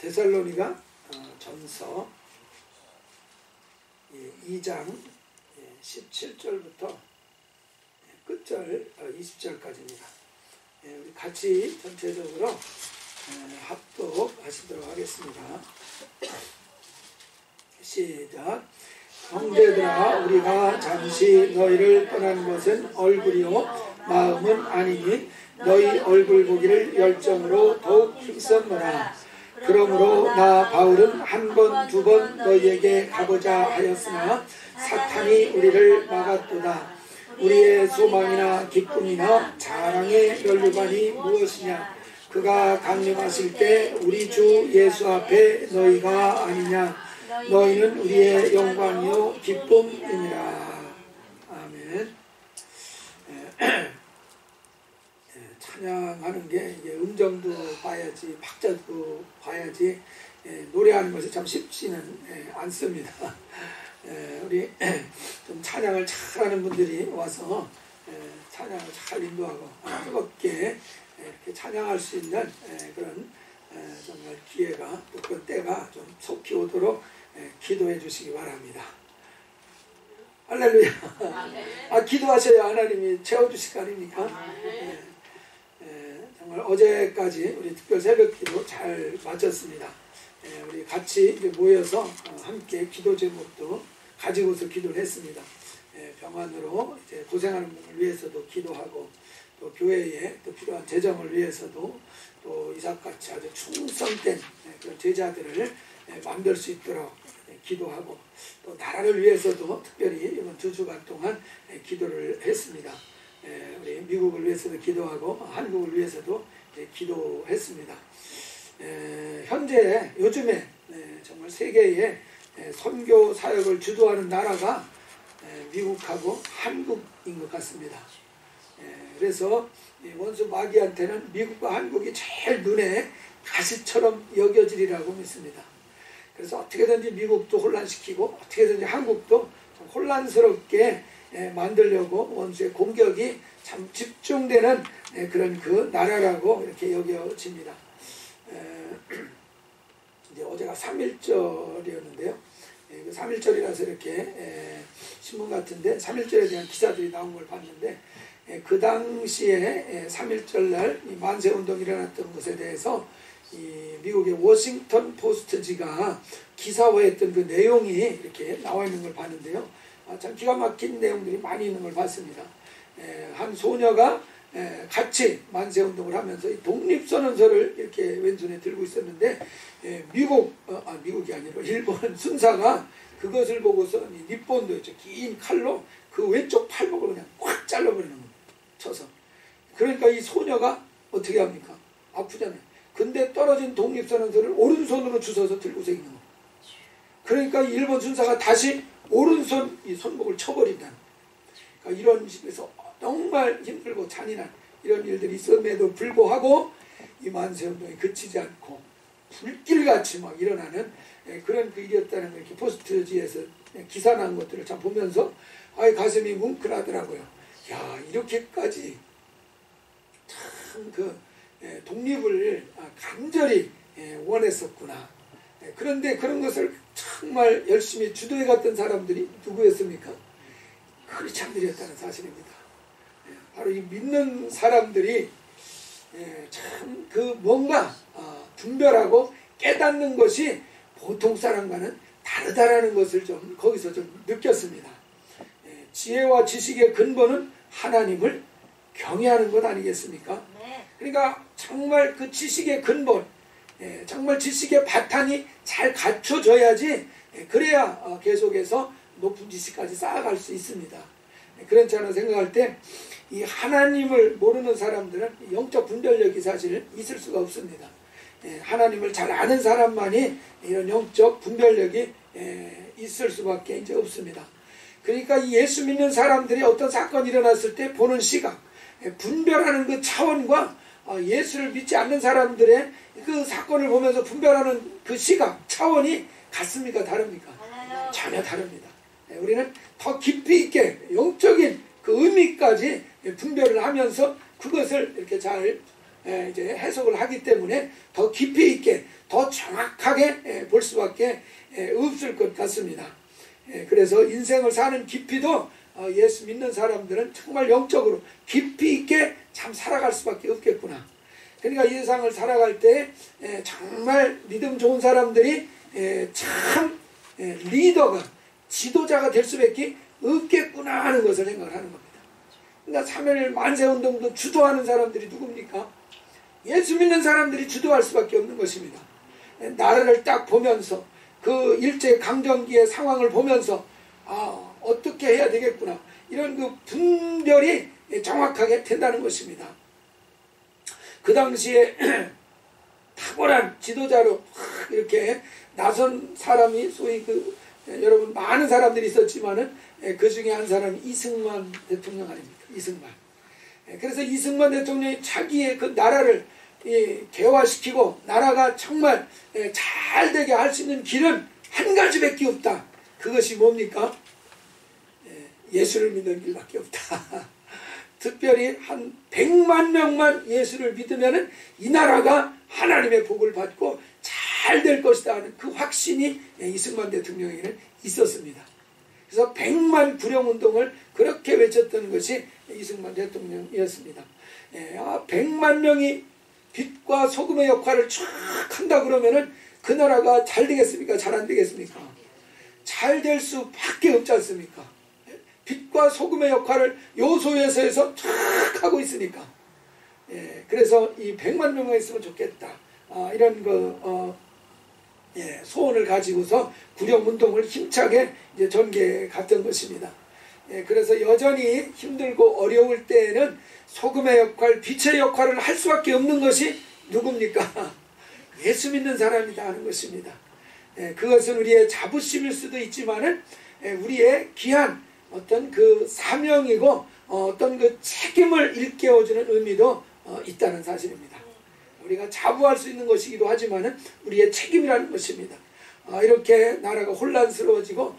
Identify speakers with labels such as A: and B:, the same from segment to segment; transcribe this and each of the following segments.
A: 데살로니가 전서 2장 17절부터 끝절 20절까지입니다. 우리 같이 전체적으로 합독하시도록 하겠습니다. 시작. 형제들아, 우리가 잠시 너희를 떠난 것은 얼굴이요 마음은 아니니 너희 얼굴 보기를 열정으로 더욱 힘썼노라. 그러므로 나 바울은 한 번, 두 번 너희에게 가보자 하였으나 사탄이 우리를 막았도다. 우리의 소망이나 기쁨이나 자랑의 면류관이 무엇이냐? 그가 강림하실 때 우리 주 예수 앞에 너희가 아니냐? 너희는 우리의 영광이요 기쁨이니라. 아멘. 찬양하는 게 이게 음정도 봐야지, 박자도 봐야지, 노래하는 것이 참 쉽지는 않습니다. 우리 좀 찬양을 잘하는 분들이 와서 찬양을 잘 인도하고 뜨겁게 이렇게 찬양할 수 있는 그런 정말 기회가, 또 그런 때가 좀 속히 오도록 기도해 주시기 바랍니다. 할렐루야. 기도하셔야 하나님이 채워주실 거 아닙니까? 정말 어제까지 우리 특별 새벽기도 잘 마쳤습니다. 우리 같이 이제 모여서 함께 기도 제목도 가지고서 기도를 했습니다. 병환으로 이제 고생하는 분을 위해서도 기도하고, 또 교회에 또 필요한 재정을 위해서도, 또 이삭같이 아주 충성된 그런 제자들을 만들 수 있도록 기도하고, 또 나라를 위해서도 특별히 이번 2주간 동안 기도를 했습니다. 우리 미국을 위해서도 기도하고 한국을 위해서도 기도했습니다. 현재 요즘에 정말 세계에 선교 사역을 주도하는 나라가 미국하고 한국인 것 같습니다. 그래서 원수 마귀한테는 미국과 한국이 제일 눈에 가시처럼 여겨지리라고 믿습니다. 그래서 어떻게든지 미국도 혼란시키고 어떻게든지 한국도 좀 혼란스럽게 만들려고 원수의 공격이 참 집중되는 그런 그 나라라고 이렇게 여겨집니다. 이제 어제가 3.1절이었는데요. 그 3.1절이라서 이렇게 신문 같은데 3.1절에 대한 기사들이 나온 걸 봤는데, 그 당시에 3.1절 날 이 만세운동이 일어났던 것에 대해서 이 미국의 워싱턴 포스트지가 기사화했던 그 내용이 이렇게 나와 있는 걸 봤는데요. 참 기가 막힌 내용들이 많이 있는 걸 봤습니다. 한 소녀가 같이 만세운동을 하면서 독립선언서를 이렇게 왼손에 들고 있었는데, 미국이 아니라 일본 순사가 그것을 보고서 니폰도 있죠. 긴 칼로 그 왼쪽 팔목을 그냥 확 잘라버리는 거예요. 쳐서. 그러니까 이 소녀가 어떻게 합니까? 아프잖아요. 근데 떨어진 독립선언서를 오른손으로 주워서 들고서 있는 거예요. 그러니까 일본 순사가 다시 오른손 이 손목을 쳐버린다는 거예요. 그러니까 이런 식에서 정말 힘들고 잔인한 이런 일들이 있음에도 불구하고 이 만세운동이 그치지 않고 불길같이 막 일어나는 그런 그 일이었다는 걸 이렇게 포스트지에서 기사 난 것들을 참 보면서 가슴이 뭉클하더라고요. 야, 이렇게까지 참 그 독립을 간절히 원했었구나. 그런데 그런 것을 정말 열심히 주도해 갔던 사람들이 누구였습니까? 크리스찬들이었다는 사실입니다. 바로 이 믿는 사람들이 참 그 뭔가 분별하고 깨닫는 것이 보통 사람과는 다르다라는 것을 좀 거기서 좀 느꼈습니다. 지혜와 지식의 근본은 하나님을 경외하는 것 아니겠습니까? 그러니까 정말 그 지식의 근본, 정말 지식의 바탕이 잘 갖춰져야지 그래야 계속해서 높은 지식까지 쌓아갈 수 있습니다. 그렇지 않아 생각할 때 이 하나님을 모르는 사람들은 영적 분별력이 사실 있을 수가 없습니다. 하나님을 잘 아는 사람만이 이런 영적 분별력이 있을 수밖에 이제 없습니다. 그러니까 이 예수 믿는 사람들이 어떤 사건이 일어났을 때 보는 시각, 분별하는 그 차원과 예수를 믿지 않는 사람들의 그 사건을 보면서 분별하는 그 시각, 차원이 같습니까? 다릅니까? 전혀 다릅니다. 우리는 더 깊이 있게 영적인 그 의미까지 분별을 하면서 그것을 이렇게 잘 이제 해석을 하기 때문에 더 깊이 있게, 더 정확하게 볼 수밖에 없을 것 같습니다. 그래서 인생을 사는 깊이도 예수 믿는 사람들은 정말 영적으로 깊이 있게 참 살아갈 수밖에 없겠구나. 그러니까 이 세상을 살아갈 때 정말 믿음 좋은 사람들이 참 리더가 지도자가 될 수밖에 없겠구나 하는 것을 생각을 하는 겁니다. 그러니까 3.1 만세운동도 주도하는 사람들이 누굽니까? 예수 믿는 사람들이 주도할 수밖에 없는 것입니다. 나라를 딱 보면서 그 일제강점기의 상황을 보면서 어떻게 해야 되겠구나 이런 그 분별이 정확하게 된다는 것입니다. 그 당시에 탁월한 지도자로 이렇게 나선 사람이 소위 여러분 많은 사람들이 있었지만은 그 중에 한 사람이 이승만 대통령 아닙니까? 이승만. 그래서 이승만 대통령이 자기의 그 나라를 개화시키고 나라가 정말 잘 되게 할 수 있는 길은 한 가지밖에 없다. 그것이 뭡니까? 예수를 믿는 길밖에 없다. 특별히 한 100만 명만 예수를 믿으면 이 나라가 하나님의 복을 받고 잘 될 것이다 하는 그 확신이 이승만 대통령에게는 있었습니다. 그래서 100만 구령운동을 그렇게 외쳤던 것이 이승만 대통령이었습니다. 100만 명이 빛과 소금의 역할을 쫙 한다 그러면은 그 나라가 잘 되겠습니까? 잘 안 되겠습니까? 잘 될 수밖에 없지 않습니까? 빛과 소금의 역할을 요소에서 쫙 하고 있으니까. 그래서 이 100만 명만 있으면 좋겠다. 이런 소원을 가지고서 구령운동을 힘차게 이제 전개해 갔던 것입니다. 그래서 여전히 힘들고 어려울 때에는 소금의 역할, 빛의 역할을 할 수밖에 없는 것이 누굽니까? 예수 믿는 사람이다 하는 것입니다. 그것은 우리의 자부심일 수도 있지만은 우리의 귀한 어떤 그 사명이고 어떤 그 책임을 일깨워주는 의미도 있다는 사실입니다. 우리가 자부할 수 있는 것이기도 하지만은 우리의 책임이라는 것입니다. 이렇게 나라가 혼란스러워지고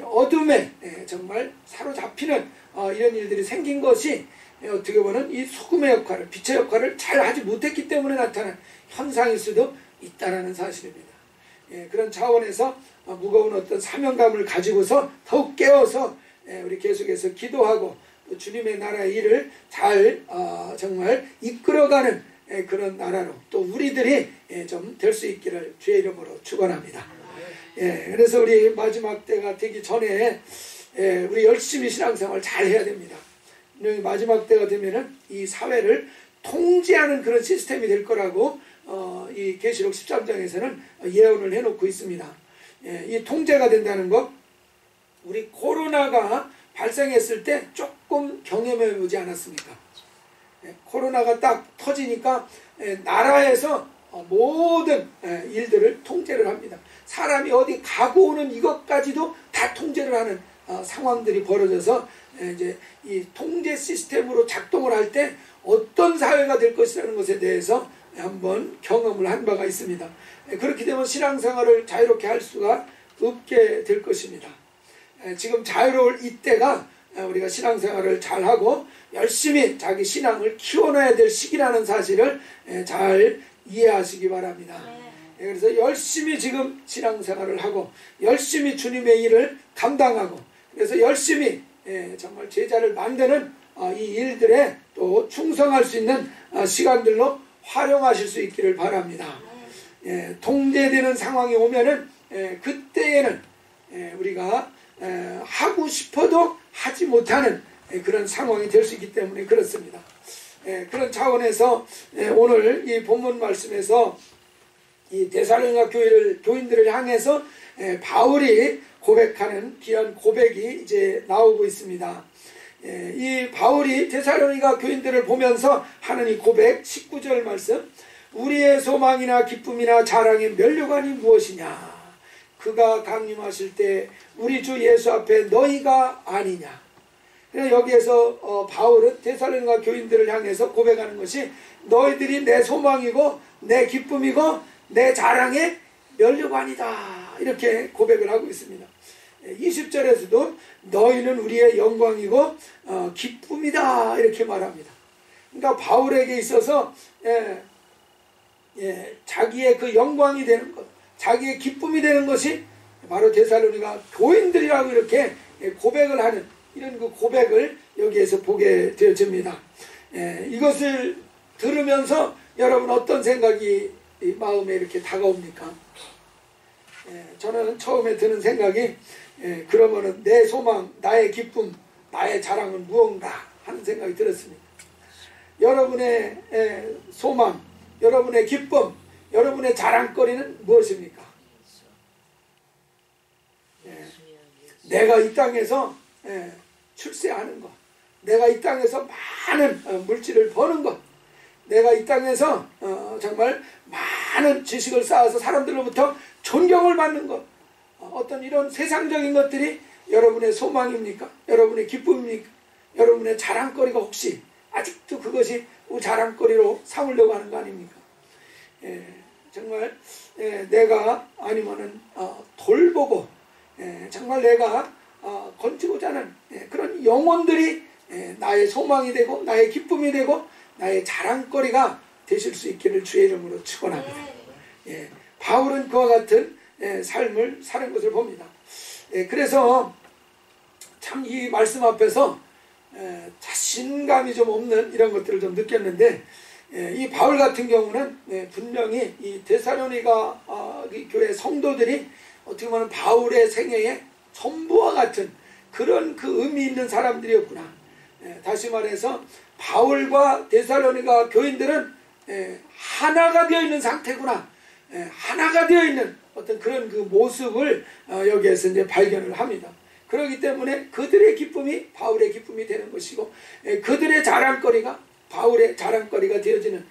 A: 어둠에 정말 사로잡히는 이런 일들이 생긴 것이 어떻게 보면 이 소금의 역할을, 빛의 역할을 잘 하지 못했기 때문에 나타난 현상일 수도 있다는 사실입니다. 그런 차원에서 무거운 어떤 사명감을 가지고서 더욱 깨워서 우리 계속해서 기도하고 또 주님의 나라의 일을 잘 정말 이끌어가는 그런 나라로 또 우리들이 좀 될 수 있기를 주의 이름으로 축원합니다. 그래서 우리 마지막 때가 되기 전에 우리 열심히 신앙생활 잘 해야 됩니다. 마지막 때가 되면은 이 사회를 통제하는 그런 시스템이 될 거라고 이 계시록 13장에서는 예언을 해놓고 있습니다. 이 통제가 된다는 것, 우리 코로나가 발생했을 때 조금 경험해 보지 않았습니까? 코로나가 딱 터지니까 나라에서 모든 일들을 통제를 합니다. 사람이 어디 가고 오는 이것까지도 다 통제를 하는 상황들이 벌어져서 이제 이 통제 시스템으로 작동을 할 때 어떤 사회가 될 것이라는 것에 대해서 한번 경험을 한 바가 있습니다. 그렇게 되면 신앙생활을 자유롭게 할 수가 없게 될 것입니다. 지금 자유로울 이때가 우리가 신앙생활을 잘하고 열심히 자기 신앙을 키워놔야 될 시기라는 사실을 잘 이해하시기 바랍니다. 그래서 열심히 지금 신앙생활을 하고 열심히 주님의 일을 감당하고 그래서 열심히 정말 제자를 만드는 이 일들에 또 충성할 수 있는 시간들로 활용하실 수 있기를 바랍니다. 통제되는 상황이 오면은 그때에는 우리가 하고 싶어도 하지 못하는 그런 상황이 될 수 있기 때문에 그렇습니다. 그런 차원에서 오늘 이 본문 말씀에서 이 데살로니가 교인들을 향해서 바울이 고백하는 귀한 고백이 이제 나오고 있습니다. 이 바울이 데살로니가 교인들을 보면서 하는 이 고백 19절 말씀, 우리의 소망이나 기쁨이나 자랑의 면류관이 무엇이냐, 그가 강림하실 때 우리 주 예수 앞에 너희가 아니냐. 여기에서 바울은 데살로니가 교인들을 향해서 고백하는 것이 너희들이 내 소망이고 내 기쁨이고 내 자랑의 면류관이다, 이렇게 고백을 하고 있습니다. 20절에서도 너희는 우리의 영광이고 기쁨이다, 이렇게 말합니다. 그러니까 바울에게 있어서 자기의 그 영광이 되는 것, 자기의 기쁨이 되는 것이 바로 데살로니가 교인들이라고 이렇게 고백을 하는 이런 그 고백을 여기에서 보게 되어집니다. 이것을 들으면서 여러분 어떤 생각이 마음에 이렇게 다가옵니까? 저는 처음에 드는 생각이 그러면은 내 소망, 나의 기쁨, 나의 자랑은 무언가 하는 생각이 들었습니다. 여러분의 소망, 여러분의 기쁨, 여러분의 자랑거리는 무엇입니까? 내가 이 땅에서 출세하는 것, 내가 이 땅에서 많은 물질을 버는 것, 내가 이 땅에서 정말 많은 지식을 쌓아서 사람들로부터 존경을 받는 것, 어떤 이런 세상적인 것들이 여러분의 소망입니까? 여러분의 기쁨입니까? 여러분의 자랑거리가 혹시 아직도 그것이 자랑거리로 삼으려고 하는 거 아닙니까? 정말 내가 아니면은 돌보고 정말 내가 건지고자 하는 그런 영혼들이 나의 소망이 되고 나의 기쁨이 되고 나의 자랑거리가 되실 수 있기를 주의 이름으로 축원합니다. 바울은 그와 같은 삶을 사는 것을 봅니다. 그래서 참 이 말씀 앞에서 자신감이 좀 없는 이런 것들을 좀 느꼈는데, 이 바울 같은 경우는 분명히 이 데살로니가 교회 성도들이 어떻게 보면 바울의 생애의 전부와 같은 그런 그 의미 있는 사람들이었구나. 다시 말해서 바울과 데살로니가 교인들은 하나가 되어 있는 상태구나. 하나가 되어 있는 어떤 그런 그 모습을 여기에서 이제 발견을 합니다. 그렇기 때문에 그들의 기쁨이 바울의 기쁨이 되는 것이고, 그들의 자랑거리가 바울의 자랑거리가 되어지는,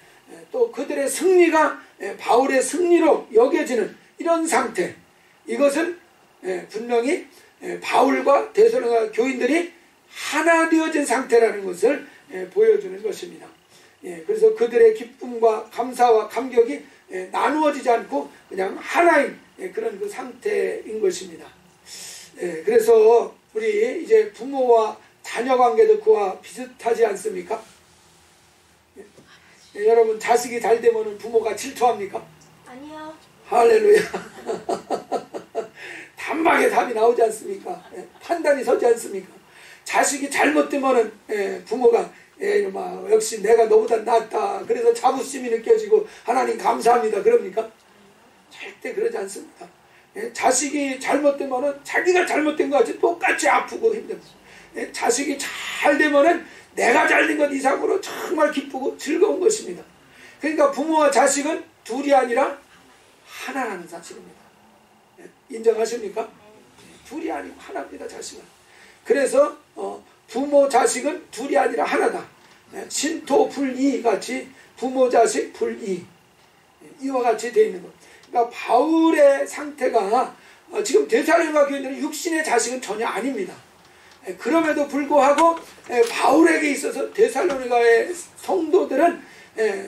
A: 또 그들의 승리가 바울의 승리로 여겨지는 이런 상태, 이것은 분명히 바울과 데살로니가 교인들이 하나 되어진 상태라는 것을 보여주는 것입니다. 그래서 그들의 기쁨과 감사와 감격이 나누어지지 않고 그냥 하나인 그런 그 상태인 것입니다. 그래서 우리 이제 부모와 자녀 관계도 그와 비슷하지 않습니까? 여러분 자식이 잘 되면 부모가 질투합니까?
B: 아니요.
A: 할렐루야. 단박에 답이 나오지 않습니까? 판단이 서지 않습니까? 자식이 잘못되면 부모가 이놈아 역시 내가 너보다 낫다, 그래서 자부심이 느껴지고 하나님 감사합니다 그럽니까? 절대 그러지 않습니다. 자식이 잘못되면 자기가 잘못된 것 같이 똑같이 아프고 힘듭니다. 자식이 잘 되면 내가 잘된 것 이상으로 정말 기쁘고 즐거운 것입니다. 그러니까 부모와 자식은 둘이 아니라 하나라는 사실입니다. 인정하십니까? 둘이 아니고 하나입니다. 자식은. 그래서 부모 자식은 둘이 아니라 하나다. 신토 불이 같이 부모 자식 불이, 이와 같이 되어 있는 것. 그러니까 바울의 상태가 지금 데살로니가 교인들은 육신의 자식은 전혀 아닙니다. 그럼에도 불구하고 바울에게 있어서 데살로니가의 성도들은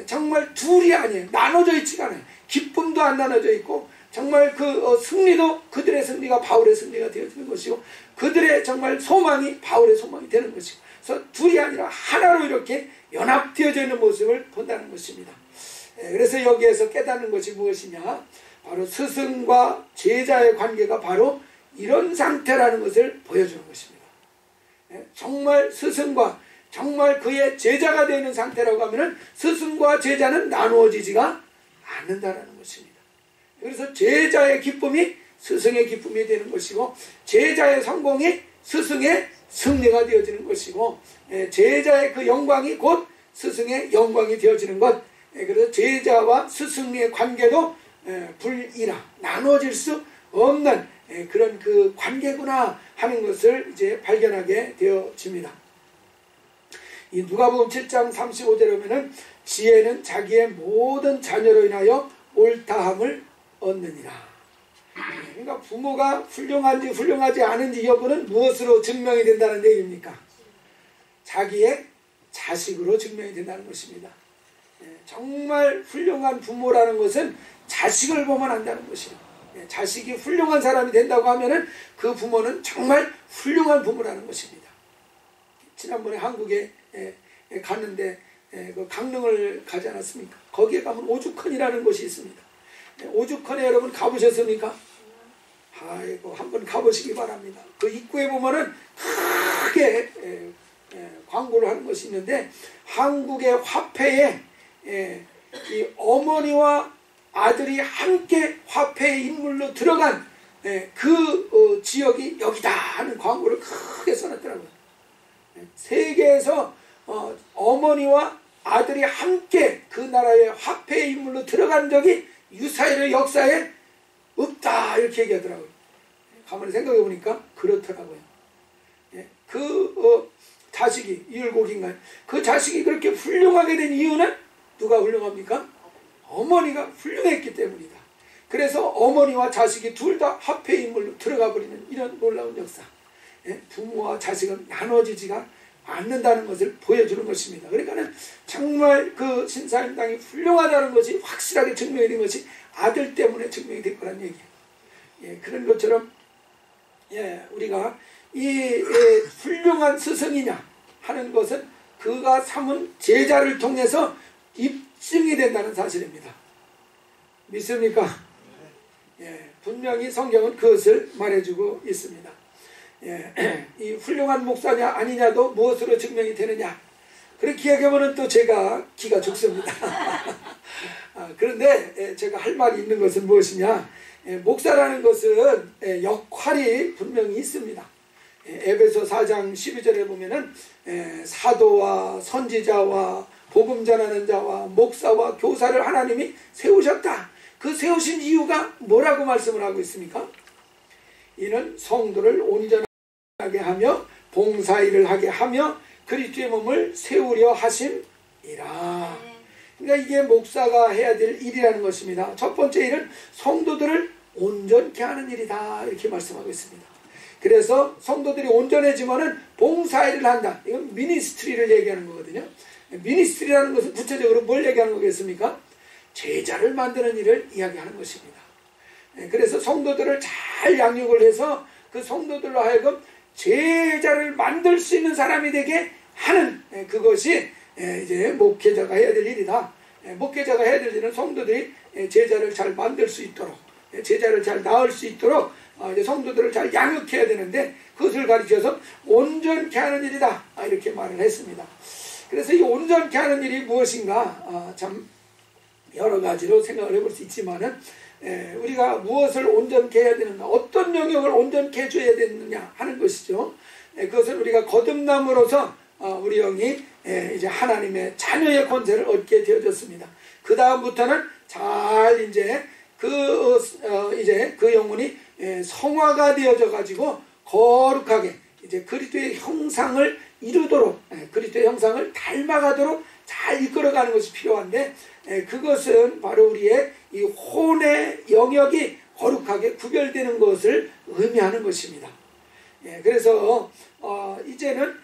A: 정말 둘이 아니에요. 나눠져 있지가 않아요. 기쁨도 안 나눠져 있고, 정말 그 승리도 그들의 승리가 바울의 승리가 되어지는 것이고, 그들의 정말 소망이 바울의 소망이 되는 것이고, 그래서 둘이 아니라 하나로 이렇게 연합되어져 있는 모습을 본다는 것입니다. 그래서 여기에서 깨닫는 것이 무엇이냐, 바로 스승과 제자의 관계가 바로 이런 상태라는 것을 보여주는 것입니다. 정말 스승과 정말 그의 제자가 되는 상태라고 하면은 스승과 제자는 나누어지지가 않는다라는 것입니다. 그래서 제자의 기쁨이 스승의 기쁨이 되는 것이고, 제자의 성공이 스승의 승리가 되어지는 것이고, 제자의 그 영광이 곧 스승의 영광이 되어지는 것. 그래서 제자와 스승의 관계도 불이나 나눠질 수 없는 그런 그 관계구나 하는 것을 이제 발견하게 되어집니다. 이 누가복음 7장 35절에 보면은 지혜는 자기의 모든 자녀로 인하여 옳다함을 얻느니라. 그러니까 부모가 훌륭한지 훌륭하지 않은지 여부는 무엇으로 증명이 된다는 얘기입니까? 자기의 자식으로 증명이 된다는 것입니다. 정말 훌륭한 부모라는 것은 자식을 보면 안다는 것입니다. 자식이 훌륭한 사람이 된다고 하면은 그 부모는 정말 훌륭한 부모라는 것입니다. 지난번에 한국에 갔는데 그 강릉을 가지 않았습니까? 거기에 가면 오죽헌이라는 곳이 있습니다. 오죽헌에 여러분 가보셨습니까? 아이고, 한번 가보시기 바랍니다. 그 입구에 보면은 크게 광고를 하는 것이 있는데, 한국의 화폐에 이 어머니와 아들이 함께 화폐의 인물로 들어간 그 지역이 여기다 하는 광고를 크게 써놨더라고요. 세계에서 어머니와 아들이 함께 그 나라의 화폐의 인물로 들어간 적이 유사일의 역사에 없다, 이렇게 얘기하더라고요. 가만히 생각해 보니까 그렇더라고요. 그 자식이, 율곡인가요? 그 자식이 그렇게 훌륭하게 된 이유는 누가 훌륭합니까? 어머니가 훌륭했기 때문이다. 그래서 어머니와 자식이 둘 다 화폐의 인물로 들어가 버리는 이런 놀라운 역사. 부모와 자식은 나눠지지가 않는다는 것을 보여주는 것입니다. 그러니까는 정말 그 신사임당이 훌륭하다는 것이 확실하게 증명이 된 것이 아들 때문에 증명이 될 거란 얘기예요. 그런 것처럼 우리가 이 훌륭한 스승이냐 하는 것은 그가 삼은 제자를 통해서 입증이 된다는 사실입니다. 믿습니까? 분명히 성경은 그것을 말해주고 있습니다. 이 훌륭한 목사냐 아니냐도 무엇으로 증명이 되느냐, 그렇게 이야기하면 또 제가 기가 죽습니다. 그런데 제가 할 말이 있는 것은 무엇이냐, 목사라는 것은 역할이 분명히 있습니다. 에베소 4장 12절에 보면은 사도와 선지자와 복음 전하는 자와 목사와 교사를 하나님이 세우셨다. 그 세우신 이유가 뭐라고 말씀을 하고 있습니까? 이는 성도를 온전하게 하며 봉사일을 하게 하며 그리스도의 몸을 세우려 하심이라. 그러니까 이게 목사가 해야 될 일이라는 것입니다. 첫 번째 일은 성도들을 온전케 하는 일이다, 이렇게 말씀하고 있습니다. 그래서 성도들이 온전해지면은 봉사일을 한다. 이건 미니스트리를 얘기하는 거거든요. 미니스트리라는 것은 구체적으로 뭘 얘기하는 거겠습니까? 제자를 만드는 일을 이야기하는 것입니다. 그래서 성도들을 잘 양육을 해서 그 성도들로 하여금 제자를 만들 수 있는 사람이 되게 하는, 그것이 이제 목회자가 해야 될 일이다. 목회자가 해야 될 일은 성도들이 제자를 잘 만들 수 있도록, 제자를 잘 낳을 수 있도록 이제 성도들을 잘 양육해야 되는데, 그것을 가르쳐서 온전케 하는 일이다, 이렇게 말을 했습니다. 그래서 이 온전케 하는 일이 무엇인가, 참 여러 가지로 생각을 해볼 수 있지만은, 우리가 무엇을 온전케 해야 되는가, 어떤 영역을 온전케 해줘야 되느냐 하는 것이죠. 그것은 우리가 거듭남으로서 우리 영이 이제 하나님의 자녀의 권세를 얻게 되어졌습니다. 그 다음부터는 잘 이제 그 영혼이 성화가 되어져 가지고 거룩하게 이제 그리스도의 형상을 이루도록, 그리스도의 형상을 닮아가도록 잘 이끌어가는 것이 필요한데, 그것은 바로 우리의 이 혼의 영역이 거룩하게 구별되는 것을 의미하는 것입니다. 그래서 이제는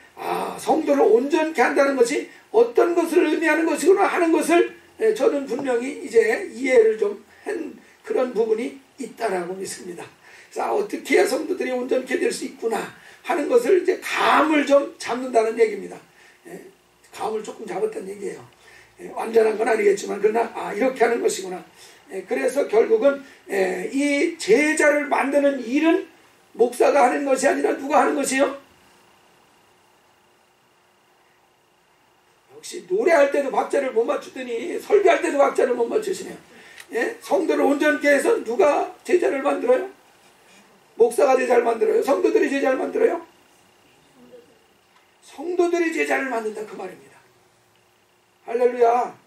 A: 성도를 온전케 한다는 것이 어떤 것을 의미하는 것이구나 하는 것을 저는 분명히 이제 이해를 좀 한 그런 부분이 있다라고 믿습니다. 그래서 어떻게 해야 성도들이 온전케 될 수 있구나 하는 것을 이제 감을 좀 잡는다는 얘기입니다. 감을 조금 잡았다는 얘기예요. 완전한 건 아니겠지만, 그러나 이렇게 하는 것이구나. 그래서 결국은 이 제자를 만드는 일은 목사가 하는 것이 아니라 누가 하는 것이요? 역시 노래할 때도 박자를 못 맞추더니 설교할 때도 박자를 못 맞추시네요. 성도를 온전케 해서 누가 제자를 만들어요? 목사가 제자를 만들어요? 성도들이 제자를 만들어요? 성도들이 제자를 만든다, 그 말입니다. 할렐루야.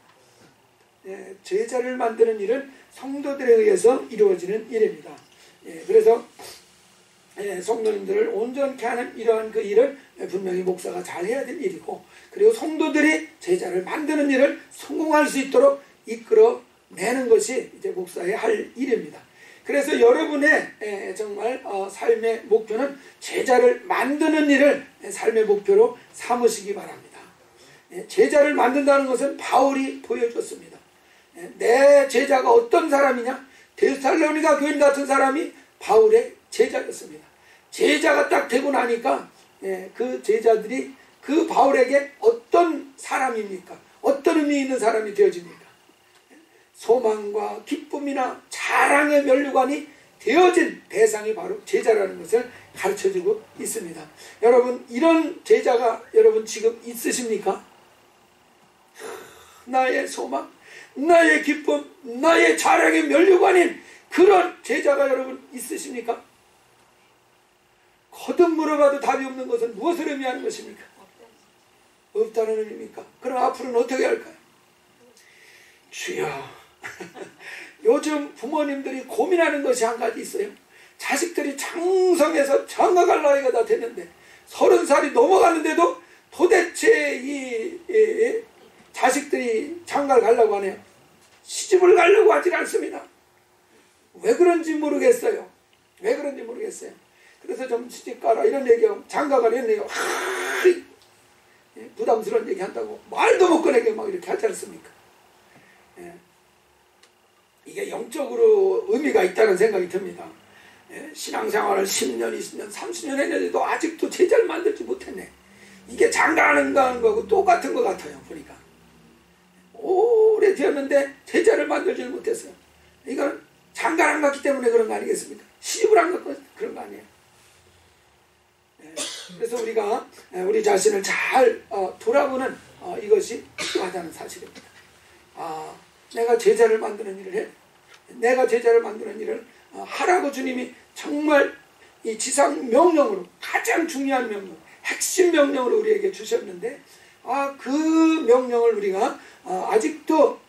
A: 제자를 만드는 일은 성도들에 의해서 이루어지는 일입니다. 그래서 성도님들을 온전케 하는 이러한 그 일을 분명히 목사가 잘 해야 될 일이고, 그리고 성도들이 제자를 만드는 일을 성공할 수 있도록 이끌어내는 것이 이제 목사의 할 일입니다. 그래서 여러분의 정말 삶의 목표는 제자를 만드는 일을 삶의 목표로 삼으시기 바랍니다. 제자를 만든다는 것은 바울이 보여줬습니다. 내 제자가 어떤 사람이냐? 데살로니가 교인 같은 사람이 바울의 제자였습니다. 제자가 딱 되고 나니까 그 제자들이 그 바울에게 어떤 사람입니까? 어떤 의미 있는 사람이 되어집니까? 소망과 기쁨이나 자랑의 면류관이 되어진 대상이 바로 제자라는 것을 가르쳐주고 있습니다. 여러분, 이런 제자가 여러분 지금 있으십니까? 나의 소망, 나의 기쁨, 나의 자랑의 면류관인 그런 제자가 여러분 있으십니까? 거듭 물어봐도 답이 없는 것은 무엇을 의미하는 것입니까? 없다는 의미입니까? 그럼 앞으로는 어떻게 할까요? 주여, 요즘 부모님들이 고민하는 것이 한 가지 있어요. 자식들이 장성해서 장가갈 나이가 다 됐는데 30살이 넘어가는데도 도대체 이 자식들이 장가를 가려고 하네요. 시집을 가려고 하질 않습니다. 왜 그런지 모르겠어요. 왜 그런지 모르겠어요. 그래서 좀 시집 가라 이런 얘기하고 장가가라 이런 얘기하고 부담스러운 얘기 한다고 말도 못 꺼내게 막 이렇게 하지 않습니까? 이게 영적으로 의미가 있다는 생각이 듭니다. 신앙생활을 10년, 20년, 30년 했는데도 아직도 제자를 만들지 못했네. 이게 장가하는 거하고 똑같은 것 같아요. 보니까 오래 되었는데 제자를 만들지 못했어요. 이건 장가를 안 갔기 때문에 그런 거 아니겠습니까? 시집을 안 갔고 그런 거 아니에요. 그래서 우리가 우리 자신을 잘 돌아보는 이것이 필요하다는 사실입니다. 내가 제자를 만드는 일을 해. 내가 제자를 만드는 일을 하라고 주님이 정말 이 지상 명령으로 가장 중요한 명령, 핵심 명령으로 우리에게 주셨는데 그 명령을 우리가 아직도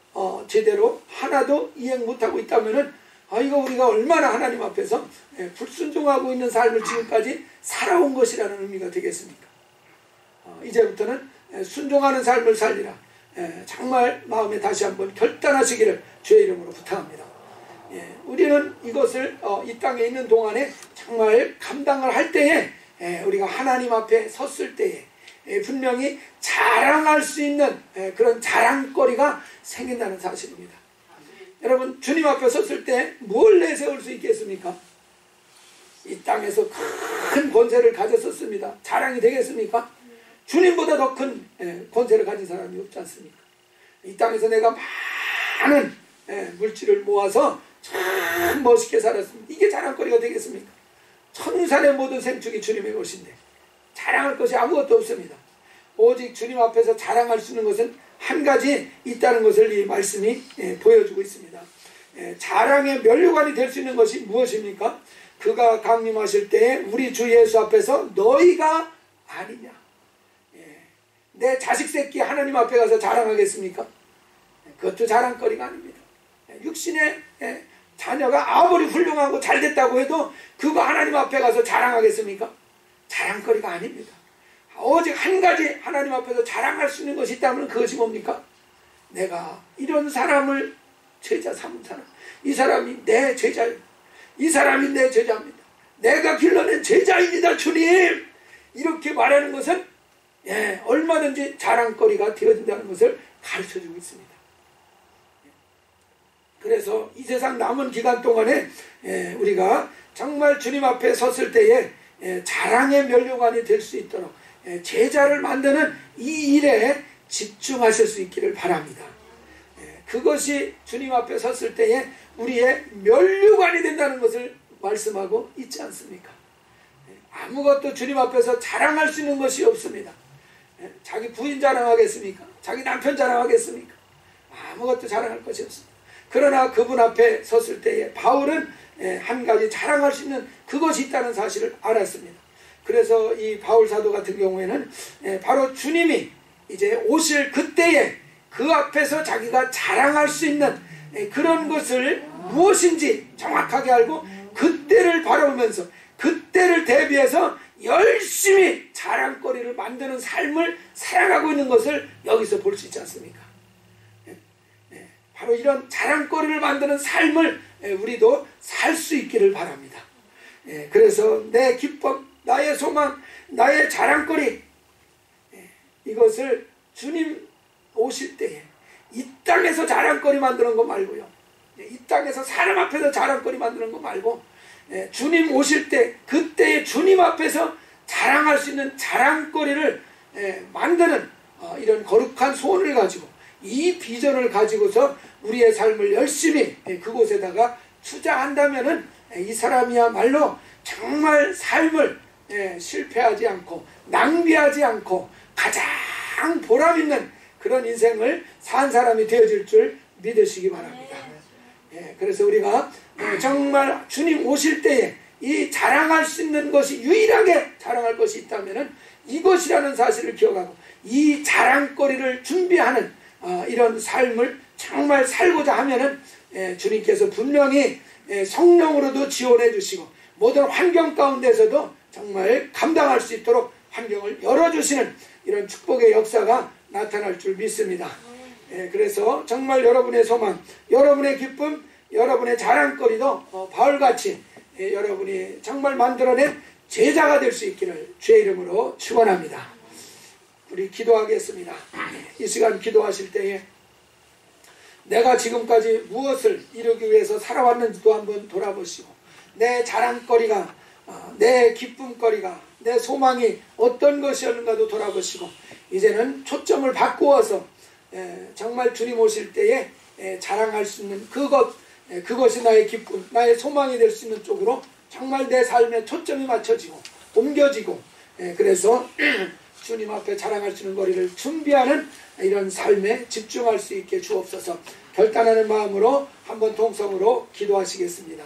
A: 제대로 하나도 이행 못하고 있다면은 이거 우리가 얼마나 하나님 앞에서 불순종하고 있는 삶을 지금까지 살아온 것이라는 의미가 되겠습니까? 이제부터는 순종하는 삶을 살리라. 정말 마음에 다시 한번 결단하시기를 주의 이름으로 부탁합니다. 우리는 이것을 이 땅에 있는 동안에 정말 감당을 할 때에 우리가 하나님 앞에 섰을 때에 분명히 자랑할 수 있는 그런 자랑거리가 생긴다는 사실입니다. 여러분, 주님 앞에 섰을 때 뭘 내세울 수 있겠습니까? 이 땅에서 큰 권세를 가졌었습니다. 자랑이 되겠습니까? 주님보다 더 큰 권세를 가진 사람이 없지 않습니까? 이 땅에서 내가 많은 물질을 모아서 참 멋있게 살았습니다. 이게 자랑거리가 되겠습니까? 천산의 모든 생축이 주님의 것인데 자랑할 것이 아무것도 없습니다. 오직 주님 앞에서 자랑할 수 있는 것은 한 가지 있다는 것을 이 말씀이 보여주고 있습니다. 자랑의 면류관이 될 수 있는 것이 무엇입니까? 그가 강림하실 때 우리 주 예수 앞에서 너희가 아니냐. 내 자식 새끼 하나님 앞에 가서 자랑하겠습니까? 그것도 자랑거리가 아닙니다. 육신의 자녀가 아무리 훌륭하고 잘됐다고 해도 그거 하나님 앞에 가서 자랑하겠습니까? 자랑거리가 아닙니다. 오직 한 가지 하나님 앞에서 자랑할 수 있는 것이 있다면 그것이 뭡니까? 내가 이런 사람을 제자 삼은 사람, 이 사람이 내 제자예요. 이 사람이 내 제자입니다. 내가 길러낸 제자입니다, 주님. 이렇게 말하는 것은 얼마든지 자랑거리가 되어진다는 것을 가르쳐주고 있습니다. 그래서 이 세상 남은 기간 동안에 우리가 정말 주님 앞에 섰을 때에 자랑의 면류관이 될 수 있도록 제자를 만드는 이 일에 집중하실 수 있기를 바랍니다. 그것이 주님 앞에 섰을 때에 우리의 면류관이 된다는 것을 말씀하고 있지 않습니까? 아무것도 주님 앞에서 자랑할 수 있는 것이 없습니다. 자기 부인 자랑하겠습니까? 자기 남편 자랑하겠습니까? 아무것도 자랑할 것이 없습니다. 그러나 그분 앞에 섰을 때에 바울은 한 가지 자랑할 수 있는 그것이 있다는 사실을 알았습니다. 그래서 이 바울 사도 같은 경우에는 바로 주님이 이제 오실 그때에 그 앞에서 자기가 자랑할 수 있는 그런 것을 무엇인지 정확하게 알고 그때를 바라보면서 그때를 대비해서 열심히 자랑거리를 만드는 삶을 살아가고 있는 것을 여기서 볼 수 있지 않습니까? 바로 이런 자랑거리를 만드는 삶을 우리도 살 수 있기를 바랍니다. 그래서 내 기쁨, 나의 소망, 나의 자랑거리, 이것을 주님 오실 때에 이 땅에서 자랑거리 만드는 거 말고요, 이 땅에서 사람 앞에서 자랑거리 만드는 거 말고 주님 오실 때 그때의 주님 앞에서 자랑할 수 있는 자랑거리를 만드는 이런 거룩한 소원을 가지고 이 비전을 가지고서 우리의 삶을 열심히 그곳에다가 투자한다면은 이 사람이야말로 정말 삶을 실패하지 않고 낭비하지 않고 가장 보람있는 그런 인생을 산 사람이 되어질 줄 믿으시기 바랍니다. 그래서 우리가 정말 주님 오실 때에 이 자랑할 수 있는 것이 유일하게 자랑할 것이 있다면은 이것이라는 사실을 기억하고 이 자랑거리를 준비하는 이런 삶을 정말 살고자 하면은 주님께서 분명히 성령으로도 지원해 주시고 모든 환경 가운데서도 정말 감당할 수 있도록 환경을 열어주시는 이런 축복의 역사가 나타날 줄 믿습니다. 그래서 정말 여러분의 소망, 여러분의 기쁨, 여러분의 자랑거리도 바울같이 여러분이 정말 만들어낸 제자가 될 수 있기를 주의 이름으로 축원합니다. 우리 기도하겠습니다. 이 시간 기도하실 때에 내가 지금까지 무엇을 이루기 위해서 살아왔는지도 한번 돌아보시고 내 자랑거리가 내 기쁨거리가 내 소망이 어떤 것이었는가도 돌아보시고 이제는 초점을 바꾸어서 정말 주님 오실 때에 자랑할 수 있는 그것이 나의 기쁨 나의 소망이 될 수 있는 쪽으로 정말 내 삶에 초점이 맞춰지고 옮겨지고 그래서 주님 앞에 자랑할 수 있는 거리를 준비하는 이런 삶에 집중할 수 있게 주옵소서. 결단하는 마음으로 한번 통성으로 기도하시겠습니다.